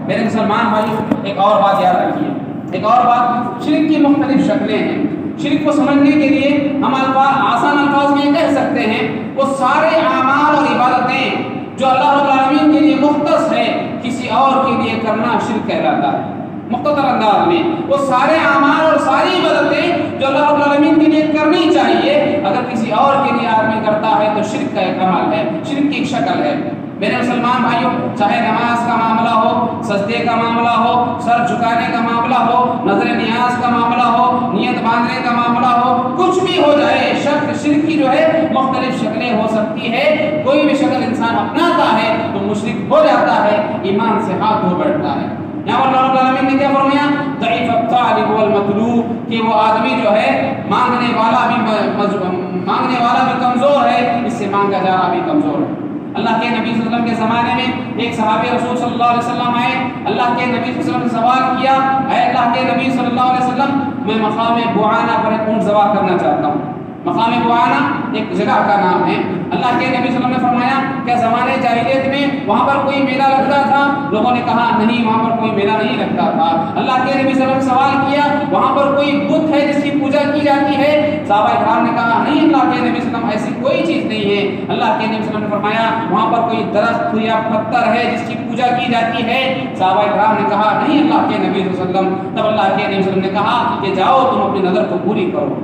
میرے مسلمان بھائی ایک اور بات یاد رکھیے، ایک اور بات، شرک کی مختلف شکلیں ہیں۔ شرک کو سمجھنے کے لیے ہم آسان الفاظ میں کہہ سکتے ہیں وہ سارے اعمال اور عبادتیں جو اللہ رب العالمین کے لیے مختص ہے کسی اور کے لیے کرنا شرک کہلاتا ہے۔ مختصر انداز میں وہ سارے اعمال اور ساری عبادتیں جو اللہ رب العالمین کے لیے کرنی چاہیے اگر کسی اور کے لیے آدمی کرتا ہے تو شرک کا ایک عمل ہے، شرک کی ایک شکل ہے۔ میرے مسلمان بھائیوں، چاہے نماز کا معاملہ ہو، سجدے کا معاملہ ہو، سر جھکانے کا معاملہ ہو، نظر نیاز کا معاملہ ہو، نیت باندھنے کا معاملہ ہو، کچھ بھی ہو جائے، شرک کی جو ہے مختلف شکلیں ہو سکتی ہے۔ کوئی بھی شکل انسان اپناتا ہے تو مشرک ہو جاتا ہے، ایمان سے ہاتھ دھو بیٹھتا ہے۔ یہاں پر اللہ رب العالمین نے کیا فرمایا؟ ضعیف الطالب والمطلوب، کہ وہ آدمی جو ہے مانگنے والا بھی کمزور ہے، اس سے مانگا جا رہا بھی کمزور ہے۔ اللہ کے نبی صلی اللہ علیہ وسلم کے زمانے میں ایک صحابی رسول صلی اللہ علیہ وسلم آئے، اللہ کے نبی صلی اللہ علیہ وسلم نے سوال کیا، اے اللہ کے نبی صلی اللہ علیہ وسلم، میں مقام بعانہ پر ایک اونٹ ذبح کرنا چاہتا ہوں۔ مقام بعانہ ایک جگہ کا نام ہے۔ اللہ کے نبی صلی اللہ علیہ وسلم نے فرمایا کہ زمانے جاہلیت میں وہاں پر کوئی میلہ لگتا تھا؟ لوگوں نے کہا نہیں، وہاں پر کوئی میلہ نہیں لگتا تھا۔ اللہ کے نبی صلی اللہ علیہ وسلم نے سوال کیا وہاں پر کوئی بت ہے جس کی پوجا کی جاتی ہے؟ صحابہ کرام نے کہا نہیں، اللہ کے نبی صلی اللہ علیہ وسلم ایسی کوئی چیز نہیں ہے۔ اللہ کے نبی صلی اللہ علیہ وسلم نے فرمایا وہاں پر کوئی درخت یا پتھر ہے جس کی پوجا کی جاتی ہے؟ صحابہ کرام نے کہا نہیں، اللہ کے نبی صلی اللہ علیہ وسلم۔ تب اللہ کے نبی صلی اللہ علیہ وسلم نے کہا کہ جاؤ تم اپنی نظر کو پوری کرو۔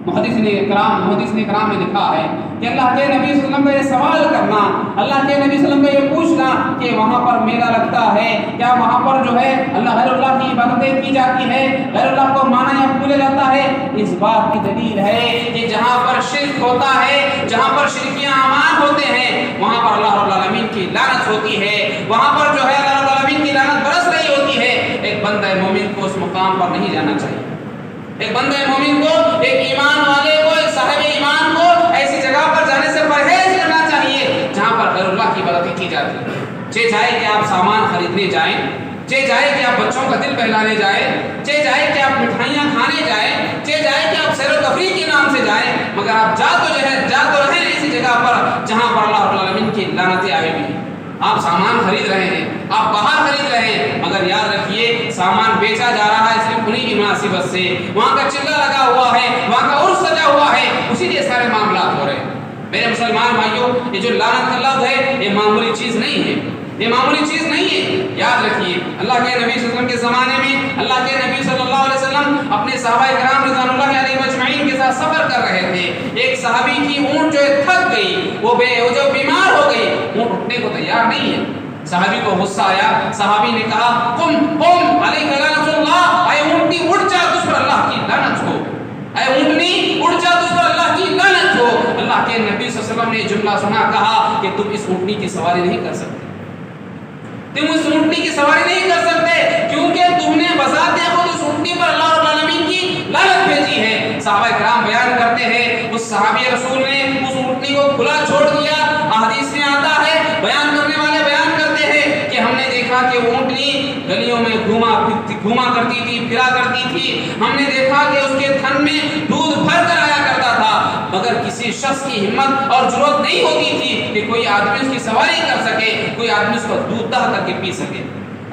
محدثین کرام نے لکھا ہے کہ اللہ کے نبی صلی اللہ علیہ وسلم کا یہ سوال کرنا، اللہ کے نبی صلی اللہ علیہ وسلم کا یہ پوچھنا کہ وہاں پر میلہ لگتا ہے کیا وہاں پر جو ہے اللہ غیر اللہ کی عبادتیں کی جاتی ہے، غیر اللہ کو مانا یا پوجا جاتا ہے، اس بات کی دلیل ہے کہ جہاں پر شرک ہوتا ہے، جہاں پر شرکیاں اعمال ہوتے ہیں، وہاں پر اللہ رب العالمین کی لعنت ہوتی ہے، وہاں پر جو ہے اللہ رب العالمین کی لعنت برس رہی ہوتی ہے۔ ایک بندہ مومن کو اس مقام پر نہیں جانا چاہیے۔ ایک بندہ مومن کو، ایک ایمان والے کو، ایک صاحب ایمان کو ایسی جگہ پر جانے سے پرہیز کرنا چاہیے جہاں پر غیر اللہ کی عبادت کی جاتی ہے۔ چاہے کہ آپ سامان خریدنے جائیں، چاہے کہ آپ بچوں کا دل بہلانے جائیں، چاہے کہ آپ مٹھائیاں کھانے جائیں، چاہے کہ آپ سیر و تفریح کے نام سے جائیں، مگر آپ جا تو رہیں ایسی جگہ پر جہاں پر اللہ رب العالمین کی لعنتیں آئی ہوئی ہیں۔ آپ سامان خرید رہے ہیں، آپ باہر خرید رہے ہیں، مگر یاد رکھیے سامان بیچا جا رہا ہے صرف انہی کی مناسبت سے، وہاں کا چلا لگا ہوا ہے، وہاں کا عرس سجا ہوا ہے، اسی لیے سارے معاملات ہو رہے ہیں۔ میرے مسلمان بھائیوں، یہ جو لعنت کا لفظ ہے یہ معمولی چیز نہیں ہے، یہ معمولی چیز نہیں ہے۔ یاد رکھیے اللہ کے نبی صلی اللہ علیہ وسلم کے زمانے میں اللہ کے نبی صلی اللہ علیہ وسلم اپنے صحابہ کرام رضوان اللہ علیہم اجمعین کے ساتھ سفر کر رہے تھے۔ ایک صحابی کی اونٹ جو تھک گئی، وہ جو بیمار ہو گئی، اونٹ اٹھنے کو تیار نہیں ہے۔ صحابی کو غصہ آیا، صحابی نے کہا قم علیک لعنت اللہ، اے اونٹنی اٹھ جا، تجھ پر اللہ کی لعنت ہو، اے اونٹنی اٹھ جا، تجھ پر اللہ کی لعنت ہو۔ اللہ کے نبی صلی اللہ علیہ وسلم نے جملہ سنا، کہا کہ تم اس اونٹنی کی سواری نہیں کر سکتے، تم اس اونٹنی کی سواری نہیں کر سکتے، کیونکہ تم نے بذات خود اس اونٹنی پر اللہ رب العالمین کی لعنت بھیجی ہے۔ صحابہ کرام بیان کرتے ہیں اس صحابی رسول نے اس اونٹنی کو کھلا چھوڑ دیا۔ احادیث میں آتا ہے، بیان کرنے والے بیان کرتے ہیں کہ ہم نے دیکھا کہ اونٹنی گلیوں میں گھوما کرتی تھی، پھرا کرتی تھی، ہم نے دیکھا کہ اس کے تھن میں دودھ بھر کر آیا کرتا تھا، مگر کسی شخص کی ہمت اور ضرورت نہیں ہوتی تھی کہ کوئی آدمی اس کی سواری کر سکے، کوئی آدمی اس کا دودھ دہا کر کے پی سکے۔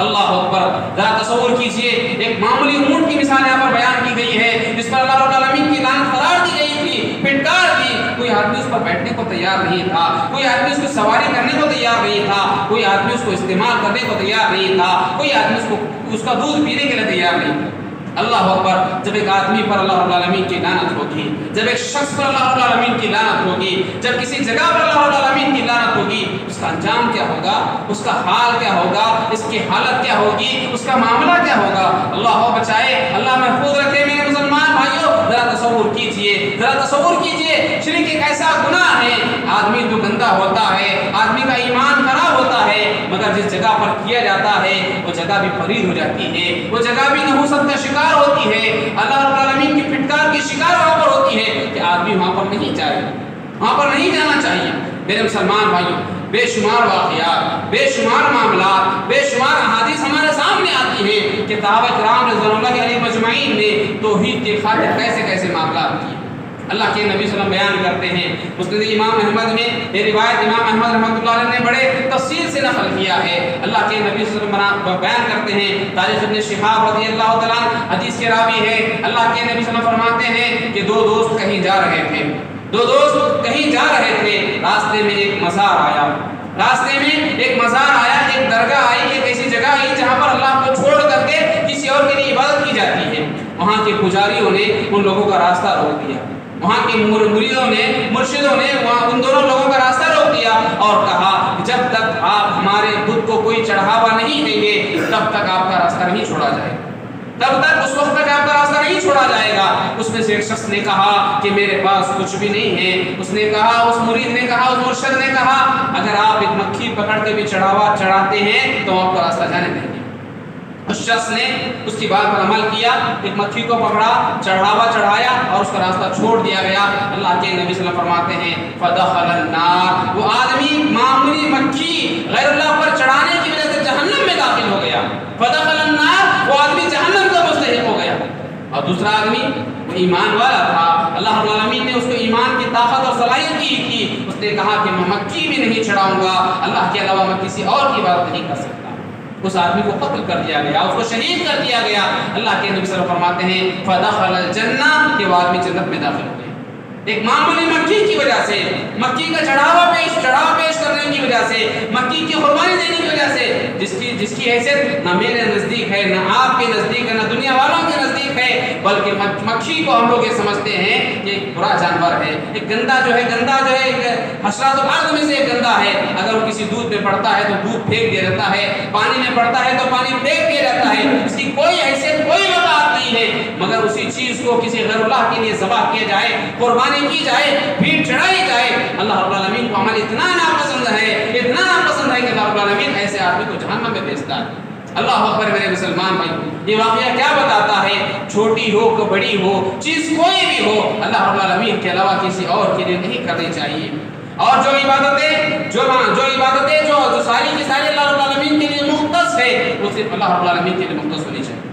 اللہ اکبر، ذرا تصور کیجئے ایک معمولی اونٹ کی مثال یہاں پر بیان کی گئی ہے جس پر اللہ رب العالمین کی لعنت قرار دی گئی تھی، پھٹکار دی، کوئی آدمی اس پر بیٹھنے کو تیار نہیں تھا، کوئی آدمی اس کو سواری کرنے کو تیار نہیں تھا، کوئی آدمی اس کو استعمال کرنے کو تیار نہیں تھا، کوئی آدمی اس کا دودھ پینے کے لیے تیار نہیں تھا۔ اللہ اکبر، جب ایک آدمی پر اللہ رب العالمین کی لعنت ہوگی، جب ایک شخص پر اللہ رب العالمین کی لعنت ہوگی، جب کسی جگہ پر اللہ رب العالمین کی لعنت ہوگی، اس کا انجام کیا ہوگا، اس کا حال کیا ہوگا، اس کی حالت کیا ہوگی، اس کا معاملہ کیا ہوگا۔ اللہ بچائے، اللہ محفوظ رکھے۔ میرے مسلمان بھائیوں، ذرا تصور کیجئے، ذرا تصور کیجئے، شرک ایک ایسا گناہ ہے، آدمی جو گندا ہوتا ہے، آدمی کا ایمان خراب ہوتا ہے، مگر جس جگہ پر کیا جاتا ہے وہ جگہ بھی فرید ہو جاتی ہے، وہ جگہ بھی نحوست کا شکار ہوتی ہے، اللہ رب العالمین کی پھٹکار کی شکار وہاں پر ہوتی ہے کہ آدمی وہاں پر نہیں جائے، وہاں پر نہیں جانا چاہیے۔ میرے مسلمان بھائیوں، بے شمار واقعات، بے شمار معاملات، بے شمار احادیث ہمارے سامنے آتی ہیں کہ صحابہ کرام رضوان اللہ علیہم اجمعین نے توحید کی خاطر کیسے کیسے معاملات کیے۔ اللہ کے نبی صلی اللہ علیہ وسلم بیان کرتے ہیں۔ مسند امام احمد میں یہ روایت امام احمد رحمۃ اللہ علیہ نے بڑے تفصیل سے نقل کیا ہے۔ اللہ کے نبی صلی اللہ علیہ وسلم بیان کرتے ہیں، تاریخ ابن شہاب رضی اللہ تعالیٰ عنہ حدیث کے راوی ہے، اللہ کے نبی صلی اللہ علیہ وسلم فرماتے ہیں کہ دو دوست کہیں جا رہے تھے، راستے میں ایک مزار آیا، ایک درگاہ آئی، ایک ایسی جگہ آئی جہاں پر اللہ کو چھوڑ کر کے کسی اور کے لیے عبادت کی جاتی ہے۔ وہاں کے پجاریوں نے ان لوگوں کا راستہ روک دیا، وہاں کے مریدوں نے، مرشدوں نے ان دونوں لوگوں کا راستہ روک دیا اور کہا جب تک آپ ہمارے بت کو کوئی چڑھاوا نہیں دیں گے تب تک آپ کا راستہ نہیں چھوڑا جائے گا، اس وقت تک آپ کا راستہ نہیں چھوڑا جائے گا۔ اس میں سے ایک شخص نے کہا کہ میرے پاس کچھ بھی نہیں ہے۔ اس مرید نے کہا، اس مرشد نے کہا اگر آپ ایک مکھی پکڑ کے بھی چڑھاوا چڑھاتے ہیں تو آپ کا راستہ جانے دیں گے۔ اس شخص نے اس کی بات پر عمل کیا، ایک مکھی کو پکڑا، چڑھاوا چڑھایا اور اس کا راستہ چھوڑ دیا گیا۔ اللہ کے نبی صلی اللہ علیہ وسلم فرماتے ہیں فدخل النار، وہ آدمی معمولی مکھی غیر اللہ پر چڑھانے کی وجہ سے جہنم میں داخل ہو گیا۔ فدخل النار، وہ آدمی جہنم کا مستحق ہو گیا۔ اور دوسرا آدمی وہ ایمان والا تھا، اللہ رب العالمین نے اس کو ایمان کی طاقت اور صلاحیت دی تھی، اس نے کہا کہ میں مکھی بھی نہیں چڑھاؤں گا، اللہ کے علاوہ میں کسی اور کی بات نہیں کر سکتا۔ اس آدمی کو قتل کر دیا گیا، اس کو شہید کر دیا گیا۔ اللہ کے نبی صلی اللہ علیہ وسلم فرماتے ہیں فدخل الجنہ، کہ وہ آدمی جنت میں داخل ہو گیا۔ ایک معمولی مکھی کی وجہ سے، مکھی کا چڑھاوا پیش کرنے کی وجہ سے، مکھی کی قربانی دینے کی وجہ سے، جس کی حیثیت نہ میرے نزدیک ہے، نہ آپ کے نزدیک ہے، نہ دنیا والوں کے نزدیک ہے، بلکہ مکھی کو ہم لوگ یہ سمجھتے ہیں کہ ایک برا جانور ہے، ایک گندا جو ہے ایک حشرات الارض میں سے ایک گندا ہے۔ اگر وہ کسی دودھ میں پڑتا ہے تو دودھ پھینک دیا جاتا ہے، پانی میں پڑتا ہے تو پانی پھینک دیا جاتا ہے، اس کی کوئی حیثیت، کوئی وقار نہیں ہے۔ مگر اسی چیز کو کسی غیر اللہ کے لیے ذبح کیا جائے، قربانی کی جائے، بھیڑ چڑھائی جائے، اللہ رب العالمین کو عمل اتنا ناپسند ہے کہ اللہ رب العالمین ایسے آدمی کو جہنم میں بھیجتا ہے۔ اللہ اکبر میرے مسلمان بھائی، یہ واقعہ کیا بتاتا ہے؟ چھوٹی ہو کہ بڑی ہو، چیز کوئی بھی ہو، اللہ رب العالمین کے علاوہ کسی اور کے لیے نہیں کرنی چاہیے۔ اور جو عبادتیں جو ساری کی ساری اللہ رب العالمین کے لیے مختص ہے، وہ صرف اللہ رب العالمین کے لیے مختص ہونی چاہیے۔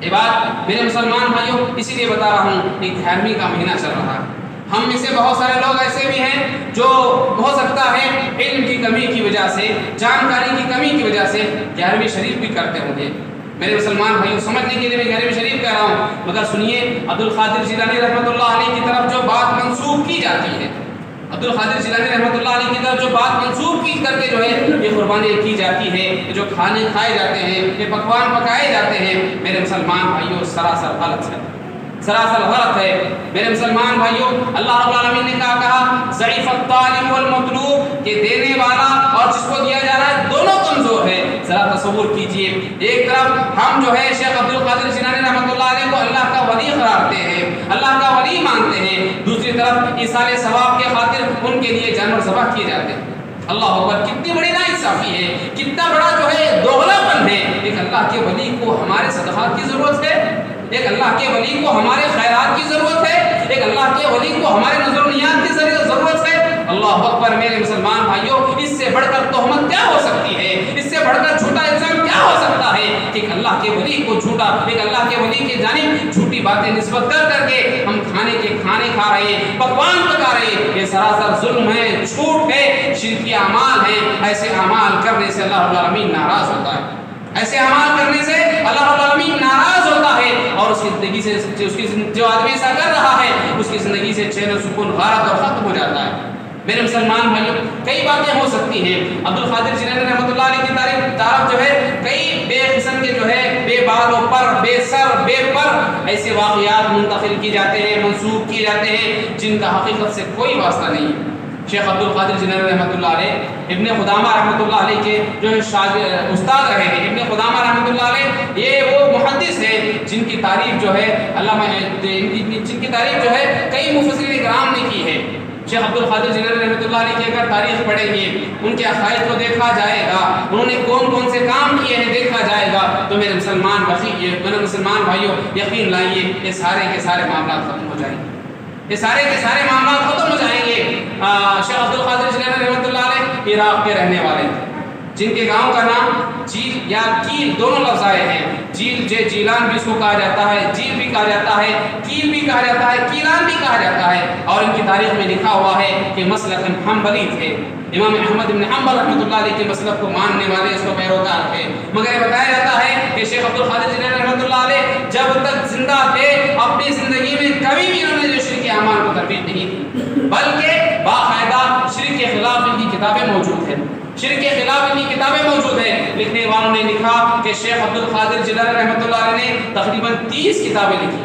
یہ بات میرے مسلمان بھائیوں اسی لیے بتا رہا ہوں کہ 11ویں کا مہینہ چل رہا ہے۔ ہم میں سے بہت سارے لوگ ایسے بھی ہیں جو ہو سکتا ہے علم کی کمی کی وجہ سے، جانکاری کی کمی کی وجہ سے 11ویں شریف بھی کرتے ہوں گے۔ میرے مسلمان بھائیوں سمجھنے کے لیے میں 11ویں شریف کہہ رہا ہوں، مگر سنیے عبدالقادر جیلانی رحمۃ اللہ علیہ کی طرف جو بات منسوخ کی جاتی ہے، عبدالقادر جیلانی رحمۃ اللہ علیہ کی طرف جو بات منسوخ کی کر کے جو ہے یہ قربانی کی جاتی ہے، جو کھانے کھائے جاتے ہیں، یہ پکوان پکائے جاتے ہیں، میرے مسلمان بھائیوں سراسر غلط ہے، سراسر غلط ہے۔ میرے مسلمان بھائیوں اللہ رب العالمین نے کہا ضعیف الطالب والمطلوب، کہ دینے والا اور جس کو دیا جا رہا ہے دونوں کمزور ہے۔ ذرا تصور کیجئے، ایک طرف ہم جو ہے شیخ عبدالقادر جیلانی رحمۃ اللہ علیہ کو اللہ کا ولی قرار دے ہیں، اللہ کا ولی مانتے ہیں، دوسری طرف ایصال ثواب کے خاطر ان کے لیے جانور ذبح کیے جاتے ہیں۔ اللہ اکبر، کتنی بڑی ناانصافی ہے، کتنا بڑا جو ہے دوغلا پن ہے۔ ایک اللہ کے ولی کو ہمارے صدقات کی ضرورت ہے، ایک اللہ کے ولی کو ہمارے خیرات کی ضرورت ہے، ایک اللہ کے ولی کو ہمارے نظر و نیات کی ضرورت ہے۔ اللہ اکبر میرے مسلمان بھائیوں، اس سے بڑھ کر تہمت کیا ہو سکتی ہے؟ اس سے بڑھ کر جھوٹا الزام کیا ہو سکتا ہے کہ ایک اللہ کے ولی کو جھوٹا، ایک اللہ کے ولی کی جانب جھوٹی باتیں نسبت کر کے ہم کھانے کھا رہے ہیں، پکوان پکا رہے ہیں، یہ سراسر ظلم ہے، جھوٹ ہے، شرکی اعمال ہیں۔ ایسے اعمال کرنے سے اللہ رب العالمین ناراض ہوتا ہے، ایسے اعمال کرنے سے اللہ رب العالمین ناراض ہوتا ہے، اور اس کی زندگی سے جو آدمی ایسا کر رہا ہے اس کی زندگی سے چین و سکون غارت اور ختم ہو جاتا ہے۔ میرے مسلمان بھائیوں کئی باتیں ہو سکتی ہیں۔ عبدالقادر جیلانی رحمۃ اللہ علیہ کی طرف جو ہے کئی بے قسم کے جو ہے بے بال و پر، بے سر بے پر ایسے واقعات منتقل کی جاتے ہیں، منسوخ کیے جاتے ہیں جن کا حقیقت سے کوئی واسطہ نہیں ہے۔ شیخ عبدالقادر جیلانی رحمۃ اللہ علیہ ابن قدامہ رحمۃ اللہ علیہ کے جو ہے استاد رہے ہیں، ابن قدامہ رحمۃ اللہ علیہ یہ وہ محدث ہیں جن کی تعریف جو ہے جن کی تعریف جو ہے کئی مفسرین کرام نے کی ہے۔ شیخ عبدالقادر جیلانی رحمۃ اللہ علیہ کی اگر تاریخ پڑھیں گے، ان کے عقائد کو دیکھا جائے گا، انہوں نے کون سے کام کیے ہیں دیکھا جائے گا، تو میرے مسلمان بھائیوں یقین لائیے یہ سارے کے سارے معاملات ختم ہو جائیں گے، یہ سارے کے سارے معاملات ختم ہو جائیں گے۔ شیخ عبدالقادر جیلانی رحمۃ اللہ علیہ عراق کے رہنے والے تھے، جن کے گاؤں کا نام جیل یا کیل دونوں لفظ آئے ہیں، جیل جیلان بھی اس کو کہا جاتا ہے، جیل بھی کہا جاتا ہے، کیل بھی کہا جاتا ہے، کیلان بھی کہا جاتا ہے، اور ان کی تاریخ میں لکھا ہوا ہے کہ مسلک حنبلی تھے، امام احمد بن حنبل رحمۃ اللہ علیہ کے مسلک کو ماننے والے اس کو پیروکار تھے، مگر یہ بتایا جاتا ہے کہ شیخ عبد القادر جیلانی رحمۃ اللہ علیہ جب تک زندہ تھے اپنی زندگی میں کبھی بھی انہوں نے جو شرک اعمال کو تربیت نہیں دی، بلکہ باقاعدہ شرک کے خلاف ان کی کتابیں موجود ہیں، شرک کے خلاف ان کی کتابیں موجود ہیں۔ لکھنے والوں نے لکھا کہ شیخ عبد القادر جیلانی رحمۃ اللہ علیہ نے تقریباً 30 کتابیں لکھی،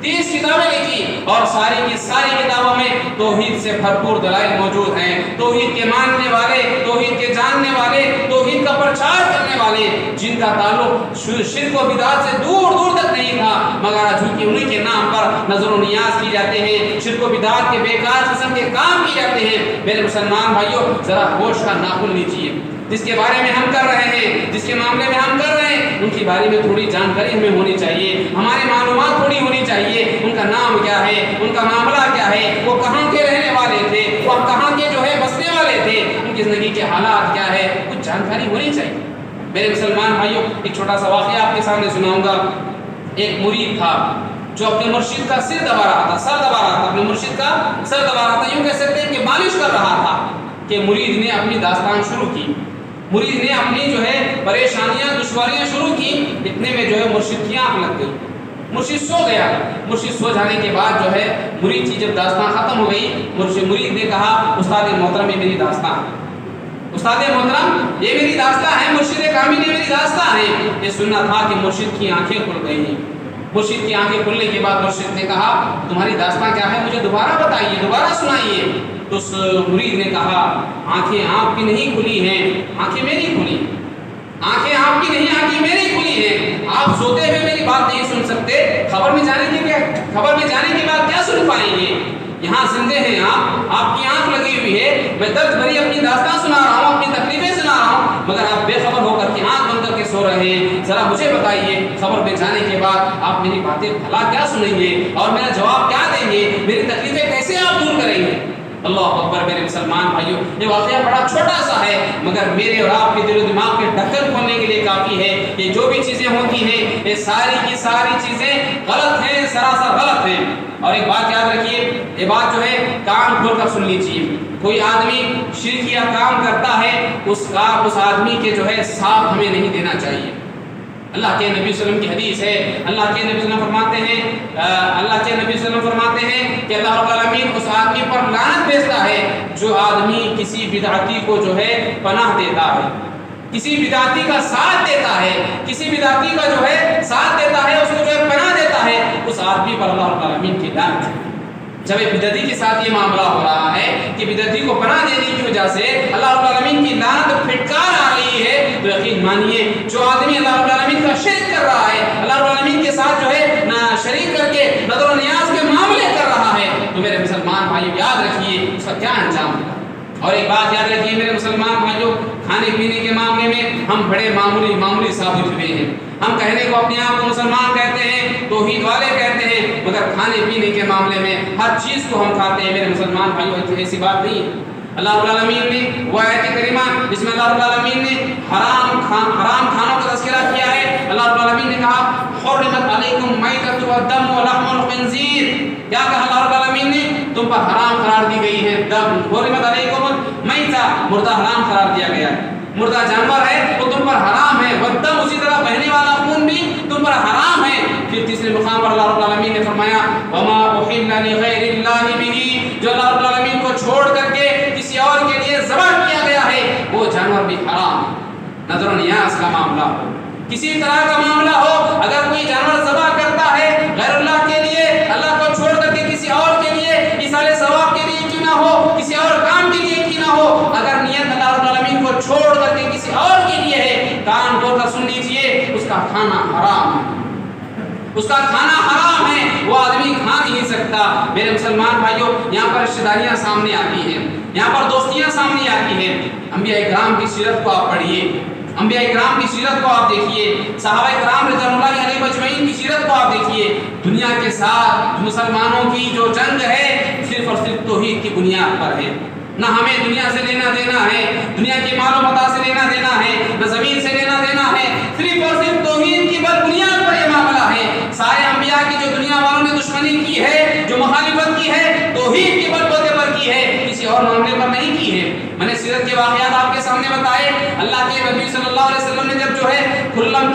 30 کتابیں لکھی، اور ساری کی ساری کتابوں میں توحید سے بھرپور دلائل موجود ہیں، توحید کے ماننے والے، توحید کے جاننے والے، توحید کا پرچار کرنے والے، جن کا تعلق شرک و بدعت سے دور دور تک نہیں تھا، مگر چونکہ انہی کے نام پر نظر و نیاز کی جاتے ہیں، شرک و بدعت کے بیکار قسم کے کام کیے جاتے ہیں۔ میرے مسلمان بھائیوں، ذرا ہوش کا ناخن لیجیے، جس کے بارے میں ہم کر رہے ہیں، جس کے معاملے میں ہم کر رہے ہیں، ان کے بارے میں تھوڑی جانکاری ہمیں ہونی چاہیے، ہماری معلومات تھوڑی ہونی چاہیے، ان کا نام کیا ہے، ان کا معاملہ کیا ہے، وہ کہاں کے رہنے والے تھے، وہ کہاں کے جو ہے بسنے والے تھے، ان کی زندگی کے حالات کیا ہے، کچھ جانکاری ہونی چاہیے۔ میرے مسلمان بھائیوں، ایک چھوٹا سا واقعہ آپ کے سامنے سناؤں گا۔ ایک مرید تھا جو اپنے مرشد کا سر دبا رہا تھا، اپنے مرشد کا سر دبا رہا تھا، یوں کہہ سکتے ہیں کہ مالش کر رہا تھا کہ مرید نے اپنی داستان شروع کی، مرید نے اپنی جو ہے پریشانیاں دشواریاں شروع کی، اتنے میں جو ہے مرشد کی آنکھ لگ گئی، مرشد سو گیا، مرشد سو جانے کے بعد جو ہے مرید کی جب داستان ختم ہو گئی، مرید نے کہا استاد محترم یہ میری داستان ہے، استاد محترم یہ میری داستان ہے، مرشد کامل یہ میری داستان ہے۔ یہ سننا تھا کہ مرشد کی آنکھیں کھل گئی ہیں، مرشد کی آنکھیں کھلنے کے بعد مرشد نے کہا تمہاری داستان کیا ہے، مجھے دوبارہ بتائیے، دوبارہ سنائیے۔ تو اس مرید نے کہا آنکھیں آپ کی نہیں کھلی ہیں، آنکھیں میری کھلی، آنکھیں آپ کی نہیں، آنکھیں میری کھلی ہیں، آپ سوتے ہوئے میری بات نہیں سن سکتے، خبر میں جانے کے بعد کیا سن پائیں گے، یہاں زندے ہیں آپ کی آنکھ لگی ہوئی ہے، میں درد بھری اپنی داستان سنا رہا ہوں، اپنی تکلیفیں سنا رہا ہوں، مگر آپ بے خبر ہو کر کے آنکھ بند کر کے سو رہے ہیں، ذرا مجھے بتائیے خبر میں جانے کے بعد آپ میری باتیں بھلا کیا سنیں گے اور میرا جواب کیا دیں گے، میری تکلیفیں کیسے آپ دور کریں گے۔ اللہ اکبر۔ میرے مسلمان بھائیوں، یہ واقعہ بڑا چھوٹا سا ہے مگر میرے اور آپ کے دل و دماغ کے ڈھکن کھولنے کے لیے کافی ہے کہ جو بھی چیزیں ہوتی ہیں یہ ساری کی ساری چیزیں غلط ہیں، سراسر غلط ہیں۔ اور ایک بات یاد رکھیے، یہ بات جو ہے کان کھول کر سن لیجیے، کوئی آدمی شرکیہ کام کرتا ہے اس آدمی کے جو ہے ساتھ ہمیں نہیں دینا چاہیے۔ اللہ کے نبی صلی اللہ علیہ وسلم کی حدیث ہے، اللہ کے نبی صلی اللہ علیہ وسلم فرماتے ہیں کہ اللہ رب العالمین اس آدمی پر لعنت بھیجتا ہے جو آدمی کسی بدعتی کو جو ہے پناہ دیتا ہے، کسی بدعتی کا ساتھ دیتا ہے، کسی بدعتی کا جو ہے ساتھ دیتا ہے، اس کو جو ہے پناہ دیتا ہے، اس آدمی پر اللہ رب العالمین کی لعنت ہے۔ جب ایک بدعتی کے ساتھ یہ معاملہ ہو رہا ہے کہ بدعتی کو پناہ دینے کی وجہ سے اللہ رب العالمین کی لعنت پھٹکار آ رہی ہے، تو یقین مانیے جو آدمی اللہ رب العالمین کا شرک کر رہا ہے، اللہ رب العالمین کے ساتھ جو ہے شریک کر کے نظر و نیاز کے معاملے کر رہا ہے، تو میرے مسلمان بھائیو یاد رکھیے اس کا کیا انجام ہوگا۔ اور ایک بات یاد رکھیے میرے مسلمان بھائیوں، کھانے پینے کے معاملے میں ہم بڑے معمولی ثابت ہوئے ہیں، ہم کہنے کو اپنے آپ کو مسلمان کہتے ہیں، توحید والے کہتے ہیں، مگر کھانے پینے کے معاملے میں ہر چیز کو ہم کھاتے ہیں۔ میرے مسلمان بھائیوں ایسی بات نہیں ہے۔ اللہ رب العالمین نے وہ آیت کریمہ جس میں اللہ رب العالمین نے حرام کھانوں کا تذکرہ کیا ہے، اللہ رب العالمین نے کہا حرمت علیکم میتۃ والدم ولحم الخنزیر، کیا کہا اللہ رب العالمین نے، تم پر حرام قرار دی گئی ہے دم، حرمت علیکم میتہ، مردہ حرام قرار دیا گیا ہے، مردہ جانور ہے وہ تم پر حرام ہے، والدم اسی طرح بہنے والا خون بھی تم پر حرام ہے۔ پھر تیسرے مقام پر اللہ رب العالمین نے فرمایا وما احل لغیر اللہ بہ، جو اللہ رب العالمین کو چھوڑ کر کے کسی اور کے لیے ذبح کیا گیا ہے وہ جانور بھی حرام ہے۔ نظر و نیاز کا معاملہ ہو، کسی طرح کا معاملہ ہو، اگر کوئی جانور ذبح کرتا ہے غیر اللہ کے لیے، اللہ کو چھوڑ کر کے کسی اور کے لیے، ایصال ثواب کے لیے کیوں نہ ہو، کسی اور کام کے لیے کیوں نہ ہو، اگر نیت اللہ رب العالمین کو چھوڑ کر کے کسی اور کے لیے ہے، کان کھول کر سن لیجیے اس کا کھانا حرام ہے، اس کا کھانا حرام ہے، وہ آدمی کھا نہیں سکتا۔ میرے مسلمان بھائیوں، یہاں پر رشتہ داریاں سامنے آتی ہیں، یہاں پر دوستیاں سامنے آتی ہیں۔ انبیاء کرام کی سیرت کو آپ پڑھیے، انبیاء کرام کی سیرت کو آپ دیکھیے، صحابہ کرام رضوان اللہ علیہم اجمعین کی سیرت کو آپ دیکھیے۔ دنیا کے ساتھ مسلمانوں کی جو جنگ ہے صرف اور صرف توحید کی بنیاد پر ہے، نہ ہمیں دنیا سے لینا دینا ہے، دنیا کی مال و متاع سے لینا دینا ہے، نہ زمین سے لینا دینا ہے، صرف اور صرف توحید کی بل بنیاد پر یہ معاملہ ہے۔ سارے انبیاء کی جو دنیا والوں نے دشمنی کی ہے، جو مخالفت کی ہے، توحید کے بل بوتے پر کی ہے، کسی اور معاملے پر نہیں کی ہے۔ میں نے سیرت کے واقعات آپ کے سامنے بتائے، اللہ کے نبی صلی اللہ علیہ وسلم نے جب جو ہے کھلم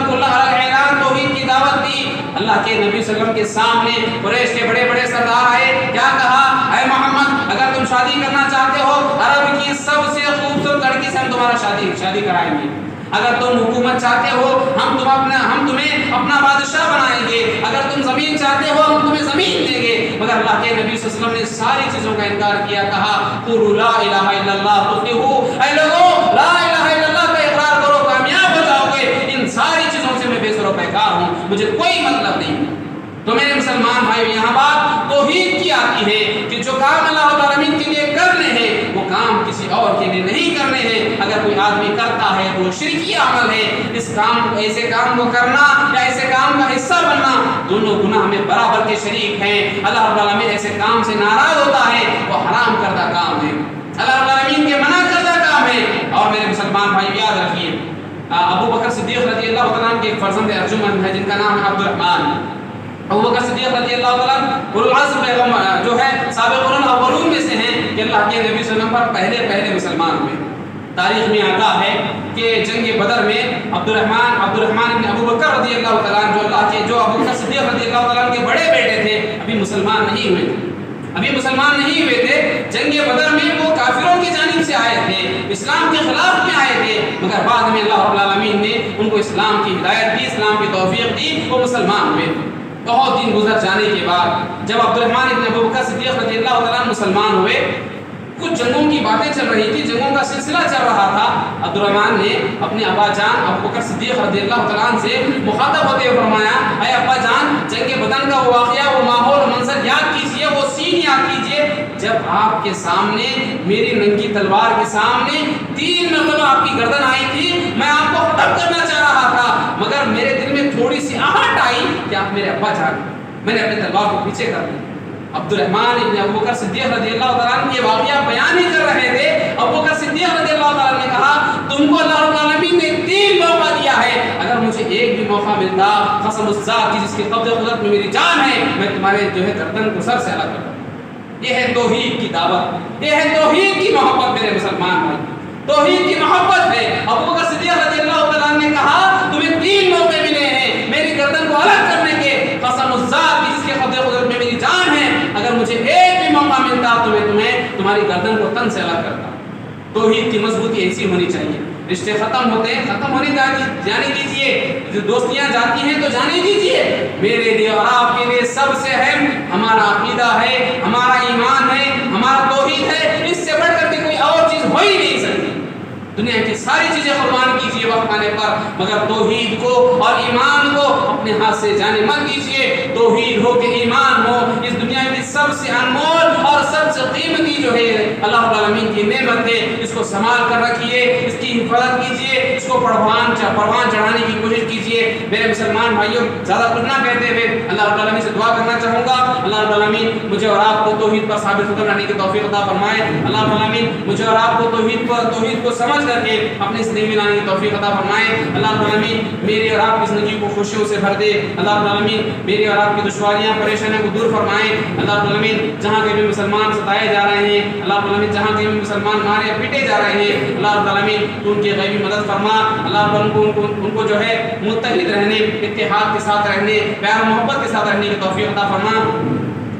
کھلا اعلان توحید کی دعوت دی، اللہ کے نبی صلی اللہ علیہ وسلم کے سامنے قریش کے بڑے بڑے سردار آئے، کیا کہا؟ اے محمد، اگر تم شادی کرنا چاہتے ہو عرب کی سب سے خوبصورت لڑکی سے ہم تمہارا شادی کرائیں گے، اگر تم حکومت چاہتے ہو ہم تمہیں اپنا بادشاہ بنائیں گے، اگر تم زمین چاہتے ہو ہم تمہیں زمین دیں گے۔ مگر اللہ کے نبی صلی اللہ علیہ وسلم نے ساری چیزوں کا انکار کیا، کہا قولوا لا الہ الا اللہ تفلحوا، اے لوگوں لا الہ الا اللہ کا اقرار کرو کامیاب ہو جاؤ گے، ان ساری چیزوں سے میں بے سر و پیکار ہوں، مجھے کوئی مطلب نہیں۔ تو میرے مسلمان بھائیو، یہاں بات توحید کی آتی ہے کہ جو کام اللہ رب العالمین کے لیے کرنے ہیں وہ کام کسی اور کے لیے نہیں کرنے ہیں۔ اگر کوئی آدمی کرتا ہے تو شرکی عمل ہے، اس کام ایسے کام کو کرنا یا ایسے کام کا حصہ بننا، دونوں گناہ میں برابر کے شریک ہیں۔ اللہ رب العالمین ایسے کام سے ناراض ہوتا ہے، وہ حرام کردہ کام ہے، اللہ رب العالمین کے منع کردہ کام ہے۔ اور میرے مسلمان بھائی یاد رکھیے، ابو بکر صدیق رضی اللہ تعالیٰ عنہ کے ایک فرزند ارجمند ہے جن کا نام ہے عبد الرحمن۔ ابو بکر صدیق رضی اللہ تعالیٰ اولو العزم پیغمبر جو ہے سابقون الاولون میں سے ہیں کہ اللہ کے نبی صلی اللہ علیہ وسلم پر پہلے مسلمان ہوئے۔ تاریخ میں آتا ہے کہ جنگ بدر میں عبد الرحمن ابن ابو بکر رضی اللہ تعالیٰ جو ابو بکر صدیق رضی اللہ تعالیٰ کے بڑے بیٹے تھے، ابھی مسلمان نہیں ہوئے تھے۔ جنگ بدر میں وہ کافروں کی جانب سے آئے تھے، اسلام کے خلاف میں آئے تھے، مگر بعد میں اللہ رب العالمین نے ان کو اسلام کی ہدایت دی، اسلام کی توفیق دی، وہ مسلمان ہوئے۔ بہت دن گزر جانے کے بعد جب عبد الرحمن ابن ابو بکر صدیق رضی اللہ تعالیٰ مسلمان ہوئے، کچھ جنگوں کی باتیں چل رہی تھی، جنگوں کا سلسلہ چل رہا تھا۔ عبد الرحمن نے اپنے ابا جان ابو بکر صدیق رضی اللہ تعالیٰ عنہ سے مخاطب ہوتے ہوئے فرمایا، اے ابا جان، جنگ بدر کا وہ واقعہ، وہ ماحول، وہ منظر یاد کیجئے، وہ سین یاد کیجئے جب آپ کے سامنے میری ننگی تلوار کے سامنے 3 مرتبہ آپ کی گردن آئی تھی، میں آپ کو ختم کرنا چاہ رہا تھا، مگر میرے دل میں تھوڑی سی آہٹ آئی کہ آپ میرے ابا جان، میں نے اپنی تلوار کو پیچھے کر دی۔ عبد الرحمن ابن ابو بکر صدیق رضی اللہ تعالیٰ عنہ یہ واقعہ بیان ہی کر رہے تھے، ابو بکر صدیق رضی اللہ تعالیٰ عنہ نے کہا، تم کو اللہ رب العالمین نے 3 موقع دیا ہے، اگر مجھے ایک بھی موقع ملتا، قسم اس ذات کی جس کے قبض قدرت میں میری جان ہے، میں تمہارے جو ہے گردن کو سر سے الگ کر دوں۔ یہ ہے توحید کی دعوت، یہ ہے توحید کی محبت میرے مسلمان بھائی، توحید کی محبت ہے۔ ابو بکر صدیق رضی اللہ تعالیٰ عنہ نے کہا، تمہیں 3 موقع ملے ہیں میری گردن کو الگ کرنے کے، قسم اس ذات کی جس کے قبض قدرت میں میری جان ہے، اگر مجھے ایک بھی موقع ملتا تو میں تمہاری گردن کو تن سے الگ کرتا۔ توحید کی مضبوطی ایسی ہونی چاہیے۔ رشتے ختم ہوتے ہیں، ختم ہونے جانے دیجیے، جو دوستیاں جاتی ہیں تو جانے دیجیے۔ میرے لیے اور آپ کے لیے سب سے اہم ہمارا عقیدہ ہے، ہمارا ایمان ہے، ہمارا توحید ہے، اس سے بڑھ کر کے کوئی اور چیز ہو ہی نہیں سکتی۔ دنیا کی ساری چیزیں قربان کیجیے وقت آنے پر، مگر توحید کو اور ایمان کو اپنے ہاتھ سے جانے مت دیجیے۔ توحید ہو کہ ایمان ہو، اس دنیا کی سب سے انمول اور سب سے قیمتی جو ہے اللہ رب العالمین کی نعمت ہے، اس کو سنبھال کر رکھیے، اس کی حفاظت کیجیے، اس کو پروان چڑھانے کی کوشش کیجیے۔ میرے مسلمان بھائیوں، زیادہ کچھ نہ کہتے ہوئے اللہ رب العالمین سے دعا کرنا چاہوں گا، اللہ رب العالمین مجھے اور آپ کو توحید پر ثابت قدم رہنے کی توفیق عطا فرمائے۔ اللہ رب العالمین مجھے اور آپ کو توحید کو سمجھ کر کے اپنی زندگی میں لانے کی توفیق عطا فرمائے۔ اللہ رب العالمین میری اور آپ کی زندگی کو خوشیوں سے بھر دے۔ اللہ رب العالمین میری اور آپ کی دشواریاں پریشانیوں کو دور فرمائے۔ اللہ رب العالمین جہاں کہیں بھی مسلمان ستائے جا رہے ہیں، اللہ رب العالمین جہاں کہیں بھی مسلمان مارے پیٹے جا رہے ہیں، اللہ رب العالمین تو ان کی غیبی مدد فرما۔ اللہ رب العالمین ان کو جو ہے متحد رہنے، اتحاد کے ساتھ رہنے، پیار و محبت کے ساتھ رہنے کی توفیق عطا فرما۔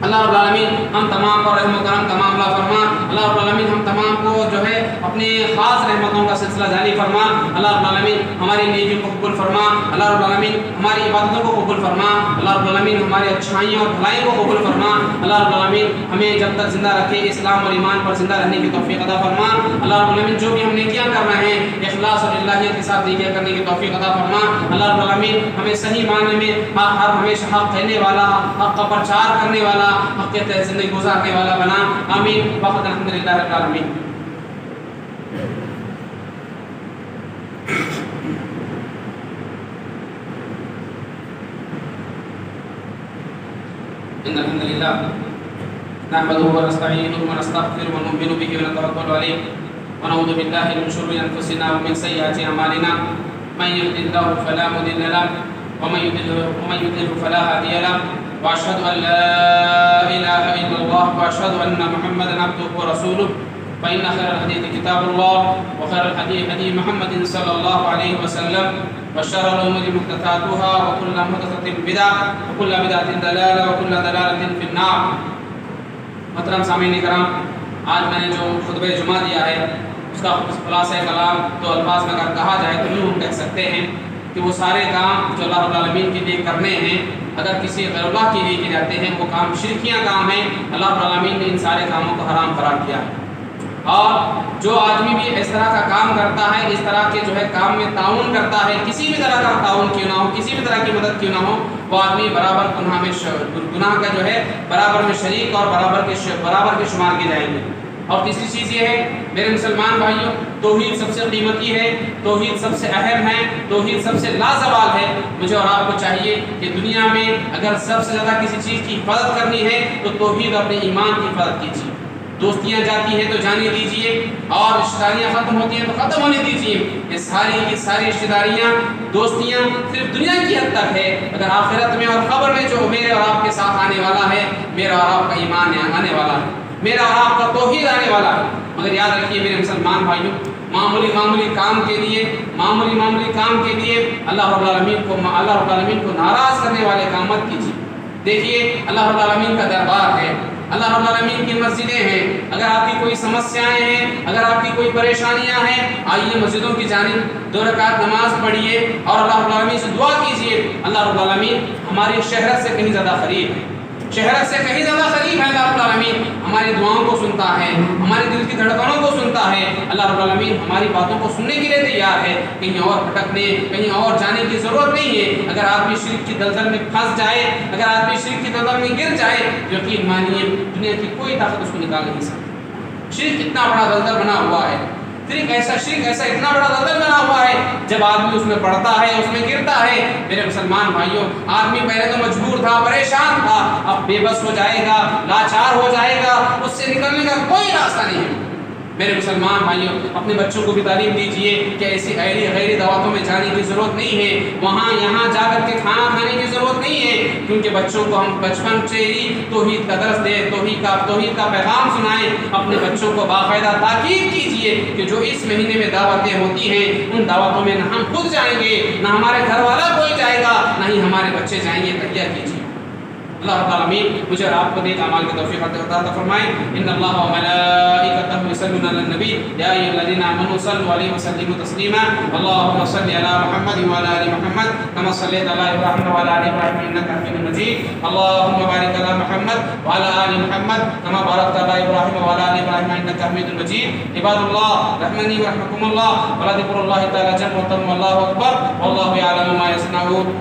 اللہ رب العالمین ہم تمام پر رحم و کرم تمام عطا فرما۔ اللہ رب العالمین ہم تمام کو جو ہے اپنے خاص رحمتوں کا سلسلہ جاری فرما۔ اللہ رب العالمین ہماری نیکیوں کو قبول فرما۔ اللہ رب العالمین ہماری عبادتوں کو قبول فرما۔ اللہ رب العالمین ہماری اچھائیوں اور بھلائیوں کو قبول فرما۔ اللہ رب العالمین ہمیں جب تک زندہ رکھے اسلام اور ایمان پر زندہ رہنے کی توفیق عطا فرما۔ اللہ رب العالمین جو بھی ہم نیکیاں کر رہے ہیں اخلاص اور الہیت کے ساتھ نیکیاں کرنے کی توفیق عطا فرما۔ اللہ رب العالمین ہمیں صحیح معنی میں ہر ہمیشہ حق کہنے والا، حق کا پرچار کرنے والا، حق کے تحت زندگی گزارنے والا بنا۔ آمین۔ وقت الحمدللہ رب العالمین۔ ان الحمد للہ نحمده ونستعينه ونستغفره ونؤمن به ونتوكل عليه ونعوذ بالله من شرور أنفسنا ومن سيئات أعمالنا من يهد الله فلا مضل له ومن يضلل فلا هادي له وأشهد أن لا إله إلا الله وأشهد أن محمدا عبده ورسوله فإن خير الحديث كتاب الله وخير الحديث هدي محمد صلى الله عليه وسلم وشر الأمور محدثاتها وكل محدثة بدعة وكل بدعة ضلالة وكل ضلالة في النار. محترم سامعین کرام، آج میں نے جو خطبہ جمعہ دیا ہے اس کا خلاصہ کلام دو الفاظ میں اگر کہا جائے تو یوں ہم کہہ سکتے ہیں کہ وہ سارے کام جو اللہ رب العالمین کے لیے کرنے ہیں اگر کسی غیر اللہ کے لیے کیے جاتے ہیں وہ کام شرکیاں کام ہیں. اللہ رب العالمین نے ان سارے کاموں کو حرام قرار کیا ہے. اور جو آدمی بھی اس طرح کا کام کرتا ہے، اس طرح کے جو ہے کام میں تعاون کرتا ہے، کسی بھی طرح کا تعاون کیوں نہ ہو، کسی بھی طرح کی مدد کیوں نہ ہو، وہ آدمی برابر گناہ کا جو ہے برابر میں شریک اور برابر کے شمار کے جائیں گے. اور تیسری چیز یہ ہے میرے مسلمان بھائیوں، توحید سب سے قیمتی ہے، توحید سب سے اہم ہے، توحید سب سے لازوال ہے. مجھے اور آپ کو چاہیے کہ دنیا میں اگر سب سے زیادہ کسی چیز کی حفاظت کرنی ہے تو توحید اپنے ایمان کی حفاظت کیجیے. دوستیاں جاتی ہیں تو جانے دیجیے اور رشتہ داریاں ختم ہوتی ہیں تو ختم ہونے دیجیے. یہ ساری رشتہ داریاں دوستیاں صرف دنیا کی حد تک ہے. اگر آخرت میں اور قبر میں جو میرے اور آپ کے ساتھ آنے والا ہے، میرا اور آپ کا ایمان آنے والا ہے، میرا اور آپ کا توحید آنے والا ہے. مگر یاد رکھیے میرے مسلمان بھائیوں، معمولی کام کے لیے اللہ رب العالمین کو ناراض کرنے والے کام مت کیجیے. دیکھیے اللہ رب العالمین کا دربار ہے، اللہ رب العالمین کی مسجدیں ہیں. اگر آپ کی کوئی سمسیایں ہیں، اگر آپ کی کوئی پریشانیاں ہیں، آئیے مسجدوں کی جانب 2 رکعت نماز پڑھیے اور اللہ رب العالمین سے دعا کیجیے. اللہ رب العالمین ہماری شہرت سے کہیں زیادہ قریب ہے، شہرت سے کہیں زیادہ قریب ہے. اللہ رب العالمین ہماری دعاؤں کو سنتا ہے، ہمارے دل کی دھڑکنوں کو سنتا ہے. اللہ رب العالمین ہماری باتوں کو سننے کے لیے تیار ہے. کہیں اور بھٹکنے، کہیں اور جانے کی ضرورت نہیں ہے. اگر آدمی شرک کی دلدل میں پھنس جائے، اگر آدمی شرک کی دلدل میں گر جائے، یقین مانیے دنیا کی کوئی طاقت اس کو نکال نہیں سکتی. شرک اتنا بڑا دلدل بنا ہوا ہے، شرک ایسا اتنا بڑا دلدل بنا ہوا ہے، جب آدمی اس میں پڑتا ہے، اس میں گرتا ہے. میرے مسلمان بھائیوں، آدمی پہلے تو مجبور تھا، پریشان تھا، اب بے بس ہو جائے گا، لاچار ہو جائے گا، اس سے نکلنے کا کوئی راستہ نہیں ہے. میرے مسلمان بھائیوں، اپنے بچوں کو بھی تعلیم دیجیے کہ ایسی غیر دعوتوں میں جانے کی ضرورت نہیں ہے، وہاں یہاں جا کر کے کھانا کھانے کی ضرورت نہیں ہے. کیونکہ بچوں کو ہم بچپن سے ہی توحید کا درس دیں، توحید کا پیغام سنائیں. اپنے بچوں کو باقاعدہ تاکید کیجیے کہ جو اس مہینے میں دعوتیں ہوتی ہیں ان دعوتوں میں نہ ہم خود جائیں گے، نہ ہمارے گھر والا کوئی جائے گا، نہ ہی ہمارے بچے جائیں گے. تیار کیجیے. اللہ رب العالمین مجھے اور آپ کو نیک اعمال کی توفیق عطا فرمائے. ان اللہ و ملائکتہ یصلون علی النبی یا ایھا الذین آمنوا صلوا علیہ وسلموا تسلیما. اللهم صل علی محمد وعلی آل محمد كما صليت على ابراہیم وعلى آل ابراہیم انک حمید مجید. اللهم بارک علی محمد وعلى آل محمد كما بارکت علی ابراہیم وعلى آل ابراہیم انک حمید مجید. عباد اللہ رحمنی ورحمکم اللہ ولذکر اللہ تعالی جل وعلا واللہ اکبر واللہ یعلم ما یصنعون.